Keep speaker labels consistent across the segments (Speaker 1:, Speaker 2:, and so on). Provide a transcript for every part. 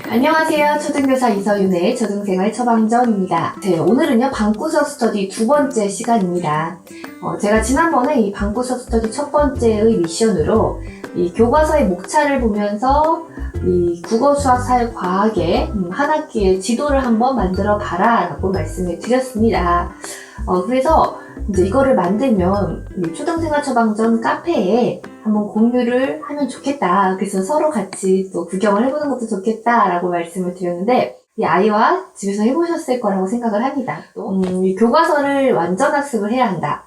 Speaker 1: 안녕하세요. 초등교사 이서윤의 초등생활 처방전입니다. 오늘은요, 방구석 스터디 두 번째 시간입니다. 제가 지난번에 이 방구석 스터디 첫 번째의 미션으로 이 교과서의 목차를 보면서 이 국어, 수학, 사회, 과학의 한 학기의 지도를 한번 만들어 봐라 라고 말씀을 드렸습니다. 그래서 이제 이거를 만들면 초등생활 처방전 카페에 한번 공유를 하면 좋겠다. 그래서 서로 같이 또 구경을 해보는 것도 좋겠다 라고 말씀을 드렸는데, 이 아이와 집에서 해보셨을 거라고 생각을 합니다. 또 이 교과서를 완전 학습을 해야 한다.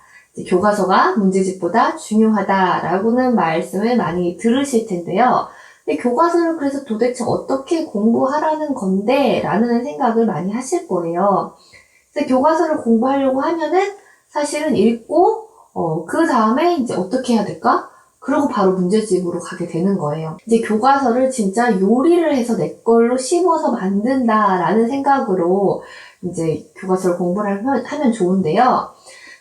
Speaker 1: 교과서가 문제집보다 중요하다라고는 말씀을 많이 들으실 텐데요. 근데 교과서를 그래서 도대체 어떻게 공부하라는 건데? 라는 생각을 많이 하실 거예요. 그래서 교과서를 공부하려고 하면은 사실은 읽고, 그 다음에 이제 어떻게 해야 될까? 그러고 바로 문제집으로 가게 되는 거예요. 이제 교과서를 진짜 요리를 해서 내 걸로 씹어서 만든다라는 생각으로 이제 교과서를 공부를 하면 좋은데요.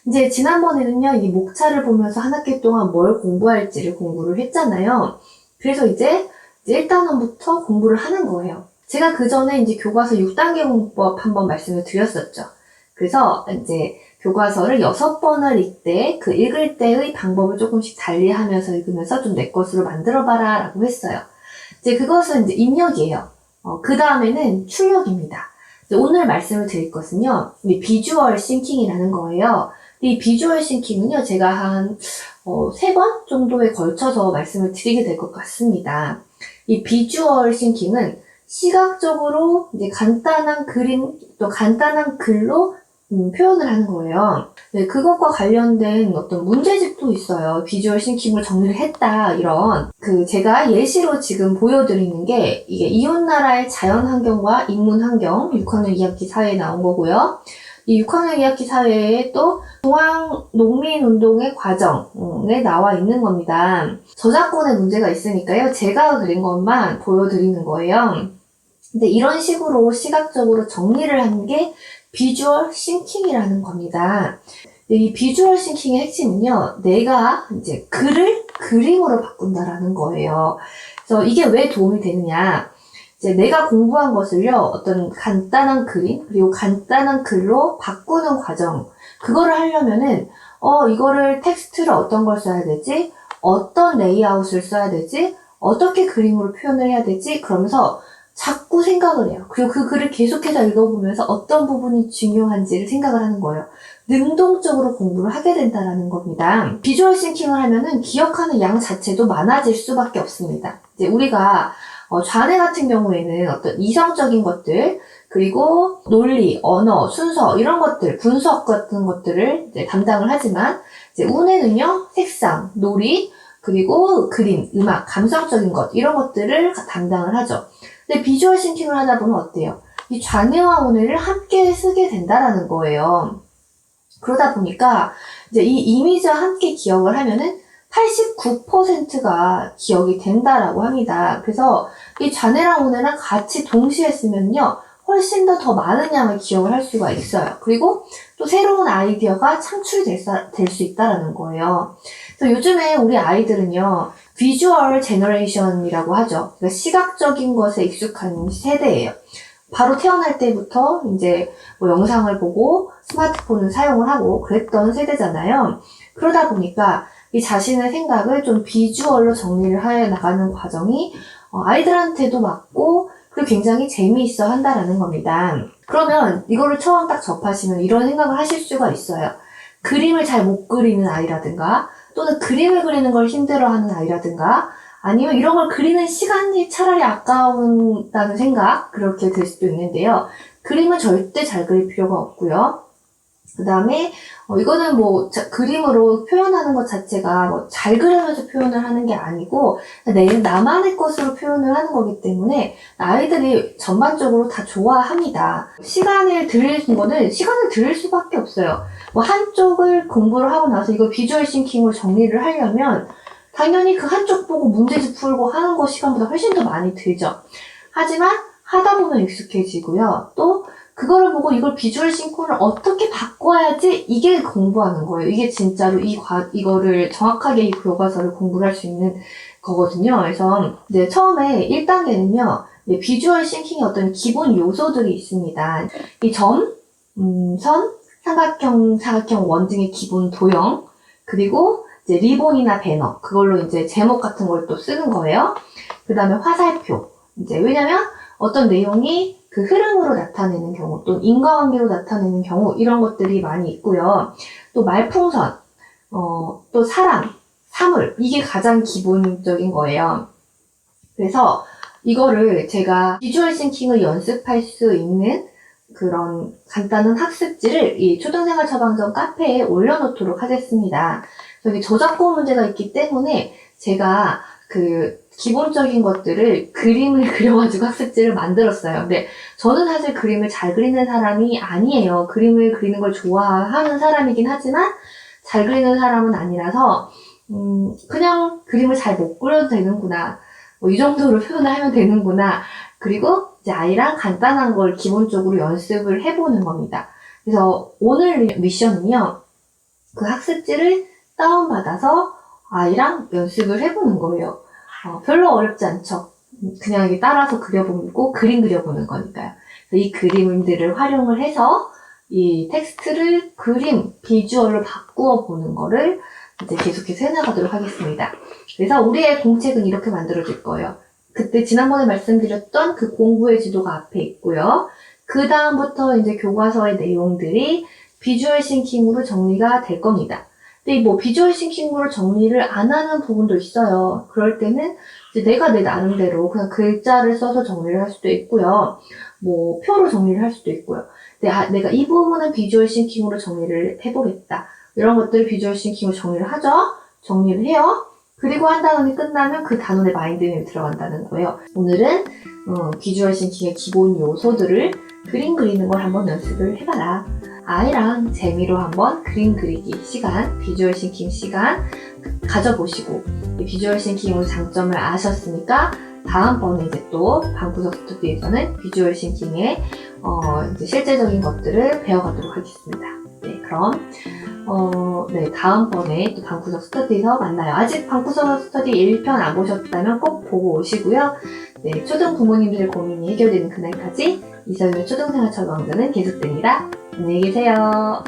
Speaker 1: 이제 지난번에는요, 이 목차를 보면서 한 학기 동안 뭘 공부할지를 공부를 했잖아요. 그래서 이제 1단원부터 공부를 하는 거예요. 제가 그 전에 이제 교과서 6단계 공부법 한번 말씀을 드렸었죠. 그래서 이제 교과서를 6번을 읽되 그 읽을 때의 방법을 조금씩 달리하면서 읽으면서 좀 내 것으로 만들어봐라 라고 했어요. 이제 그것은 이제 입력이에요. 그 다음에는 출력입니다. 오늘 말씀을 드릴 것은요, 이 비주얼 싱킹이라는 거예요. 이 비주얼 싱킹은요, 제가 한 3번 정도에 걸쳐서 말씀을 드리게 될 것 같습니다. 이 비주얼 싱킹은 시각적으로 이제 간단한 그림, 또 간단한 글로 표현을 하는 거예요. 네, 그것과 관련된 어떤 문제집도 있어요. 비주얼 싱킹을 정리를 했다, 이런. 제가 예시로 지금 보여드리는 게, 이게 이웃나라의 자연환경과 인문환경, 6학년 2학기 사회에 나온 거고요. 이 6학년 2학기 사회에 또 중앙농민운동의 과정에 나와 있는 겁니다. 저작권의 문제가 있으니까요, 제가 그린 것만 보여드리는 거예요. 근데 이런 식으로 시각적으로 정리를 하는 게 비주얼 싱킹이라는 겁니다. 이 비주얼 싱킹의 핵심은요, 내가 이제 글을 그림으로 바꾼다라는 거예요. 그래서 이게 왜 도움이 되느냐? 이제 내가 공부한 것을요, 어떤 간단한 그림, 그리고 간단한 글로 바꾸는 과정. 그거를 하려면은, 이거를 텍스트를 어떤 걸 써야 되지? 어떤 레이아웃을 써야 되지? 어떻게 그림으로 표현을 해야 되지? 그러면서 자꾸 생각을 해요. 그리고 그 글을 계속해서 읽어보면서 어떤 부분이 중요한지를 생각을 하는 거예요. 능동적으로 공부를 하게 된다는 겁니다. 비주얼 싱킹을 하면은 기억하는 양 자체도 많아질 수밖에 없습니다. 이제 우리가 좌뇌 같은 경우에는 어떤 이성적인 것들, 그리고 논리, 언어, 순서 이런 것들, 분석 같은 것들을 이제 담당을 하지만, 이제 우뇌는요, 색상, 놀이, 그리고 그림, 음악, 감성적인 것 이런 것들을 담당을 하죠. 근데 비주얼 싱킹을 하다 보면 어때요? 이 좌뇌와 우뇌를 함께 쓰게 된다라는 거예요. 그러다 보니까 이제 이 이미지와 함께 기억을 하면은 89%가 기억이 된다라고 합니다. 그래서 이 좌뇌랑 우뇌랑 같이 동시에 쓰면요, 훨씬 더 많은 양을 기억을 할 수가 있어요. 그리고 또 새로운 아이디어가 창출될 수 있다라는 거예요. 그래서 요즘에 우리 아이들은요, 비주얼 제너레이션이라고 하죠. 그러니까 시각적인 것에 익숙한 세대예요. 바로 태어날 때부터 이제 뭐 영상을 보고 스마트폰을 사용을 하고 그랬던 세대잖아요. 그러다 보니까 이 자신의 생각을 좀 비주얼로 정리를 해 나가는 과정이 아이들한테도 맞고, 그리고 굉장히 재미있어 한다라는 겁니다. 그러면 이거를 처음 딱 접하시면 이런 생각을 하실 수가 있어요. 그림을 잘 못 그리는 아이라든가, 또는 그림을 그리는 걸 힘들어하는 아이라든가, 아니면 이런 걸 그리는 시간이 차라리 아까운다는 생각, 그렇게 될 수도 있는데요. 그림은 절대 잘 그릴 필요가 없고요. 그 다음에 이거는 뭐 그림으로 표현하는 것 자체가 뭐 잘 그리면서 표현을 하는 게 아니고 나만의 것으로 표현을 하는 거기 때문에 아이들이 전반적으로 다 좋아합니다. 시간을 들일 수밖에 없어요. 뭐 한쪽을 공부를 하고 나서 이걸 비주얼 싱킹으로 정리를 하려면 당연히 그 한쪽 보고 문제집 풀고 하는 거 시간보다 훨씬 더 많이 들죠. 하지만 하다 보면 익숙해지고요. 또 그거를 보고 이걸 비주얼 싱크를 어떻게 바꿔야지, 이게 공부하는 거예요. 이게 진짜로 이거를 정확하게 이 교과서를 공부를 할 수 있는 거거든요. 그래서 이제 처음에 1단계는요, 비주얼 싱킹의 어떤 기본 요소들이 있습니다. 이 점, 선, 삼각형, 사각형, 원 등의 기본 도형, 그리고 이제 리본이나 배너, 그걸로 이제 제목 같은 걸 또 쓰는 거예요. 그 다음에 화살표. 이제 왜냐면 어떤 내용이 그 흐름으로 나타내는 경우, 또 인과관계로 나타내는 경우, 이런 것들이 많이 있고요. 또 말풍선, 또 사람, 사물, 이게 가장 기본적인 거예요. 그래서 이거를 제가 비주얼 싱킹을 연습할 수 있는 그런 간단한 학습지를 이 초등생활 처방전 카페에 올려놓도록 하겠습니다. 여기 저작권 문제가 있기 때문에 제가 그 기본적인 것들을 그림을 그려가지고 학습지를 만들었어요. 근데 저는 사실 그림을 잘 그리는 사람이 아니에요. 그림을 그리는 걸 좋아하는 사람이긴 하지만 잘 그리는 사람은 아니라서 그냥 그림을 잘 못 그려도 되는구나. 뭐 이 정도로 표현을 하면 되는구나. 그리고 이제 아이랑 간단한 걸 기본적으로 연습을 해보는 겁니다. 그래서 오늘 미션은요, 그 학습지를 다운받아서 아이랑 연습을 해보는 거예요. 별로 어렵지 않죠. 그냥 이렇게 따라서 그려보고 그림 그려보는 거니까요. 그래서 이 그림들을 활용을 해서 이 텍스트를 그림, 비주얼로 바꾸어 보는 거를 이제 계속해서 해나가도록 하겠습니다. 그래서 우리의 공책은 이렇게 만들어질 거예요. 그때 지난번에 말씀드렸던 그 공부의 지도가 앞에 있고요. 그 다음부터 이제 교과서의 내용들이 비주얼 싱킹으로 정리가 될 겁니다. 근데 뭐 비주얼 싱킹으로 정리를 안 하는 부분도 있어요. 그럴 때는 이제 내가 내 나름대로 그냥 글자를 써서 정리를 할 수도 있고요. 뭐 표로 정리를 할 수도 있고요. 내가 이 부분은 비주얼 싱킹으로 정리를 해보겠다. 이런 것들을 비주얼 싱킹으로 정리를 하죠. 정리를 해요. 그리고 한 단원이 끝나면 그 단원의 마인드맵이 들어간다는 거예요. 오늘은 비주얼 싱킹의 기본 요소들을 그림 그리는 걸 한번 연습을 해봐라. 아이랑 재미로 한번 그림 그리기 시간, 비주얼 싱킹 시간 가져보시고 이 비주얼 싱킹의 장점을 아셨으니까 다음번에 이제 또 방구석 스터디에서는 비주얼 싱킹의 이제 실제적인 것들을 배워가도록 하겠습니다. 네, 그럼 다음번에 또 방구석 스터디에서 만나요. 아직 방구석 스터디 1편 안 보셨다면 꼭 보고 오시고요. 네, 초등 부모님들의 고민이 해결되는 그날까지 이서윤의 초등생활 처방전은 계속됩니다. 안녕히 계세요.